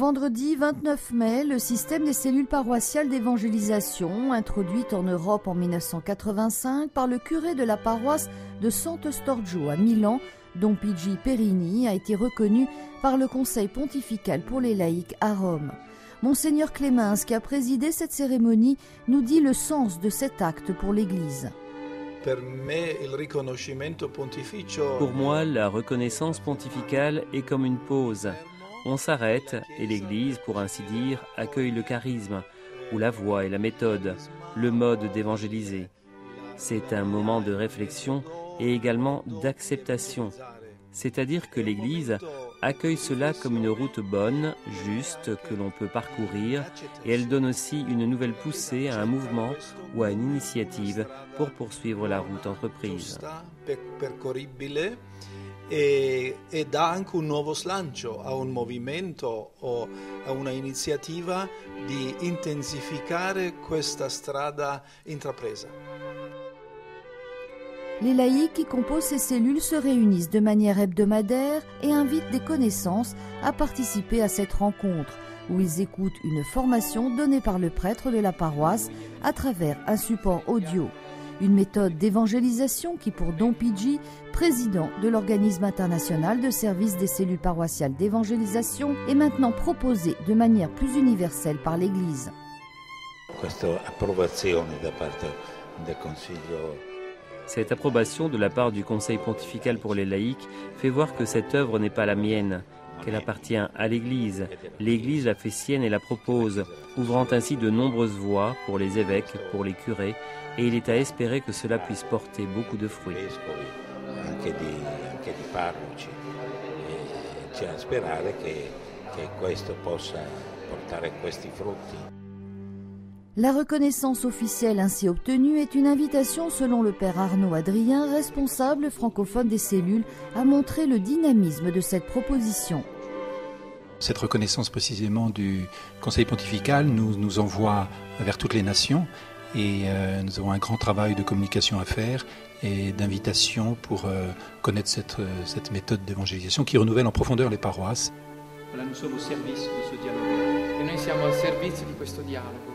vendredi 29 mai, le système des cellules paroissiales d'évangélisation, introduite en Europe en 1985 par le curé de la paroisse de Sant'Eustorgio à Milan, Don Pigi Perini, a été reconnu par le Conseil pontifical pour les laïcs à Rome. Monseigneur Clemens, qui a présidé cette cérémonie, nous dit le sens de cet acte pour l'Église. Pour moi, la reconnaissance pontificale est comme une pause. On s'arrête et l'Église, pour ainsi dire, accueille le charisme, ou la voie et la méthode, le mode d'évangéliser. C'est un moment de réflexion et également d'acceptation. C'est-à-dire que l'Église accueille cela comme une route bonne, juste, que l'on peut parcourir, et elle donne aussi une nouvelle poussée à un mouvement ou à une initiative pour poursuivre la route entreprise. E dà anche un nuovo slancio a un movimento o a una iniziativa di intensificare questa strada intrapresa. Les laïcs qui composent ces cellules se réunissent de manière hebdomadaire et invitent des connaissances à participer à cette rencontre, où ils écoutent une formation donnée par le prêtre de la paroisse à travers un support audio. Une méthode d'évangélisation qui, pour Don Pigi, président de l'organisme international de service des cellules paroissiales d'évangélisation, est maintenant proposée de manière plus universelle par l'Église. Cette approbation de la part du Conseil pontifical pour les laïcs fait voir que cette œuvre n'est pas la mienne, qu'elle appartient à l'Église. L'Église la fait sienne et la propose, ouvrant ainsi de nombreuses voies pour les évêques, pour les curés, et il est à espérer que cela puisse porter beaucoup de fruits. La reconnaissance officielle ainsi obtenue est une invitation, selon le père Arnaud Adrien, responsable francophone des cellules, à montrer le dynamisme de cette proposition. Cette reconnaissance précisément du Conseil pontifical nous envoie vers toutes les nations et nous avons un grand travail de communication à faire et d'invitation pour connaître cette méthode d'évangélisation qui renouvelle en profondeur les paroisses. Voilà, nous sommes au service de ce dialogue et noi siamo al servizio di questo dialogo.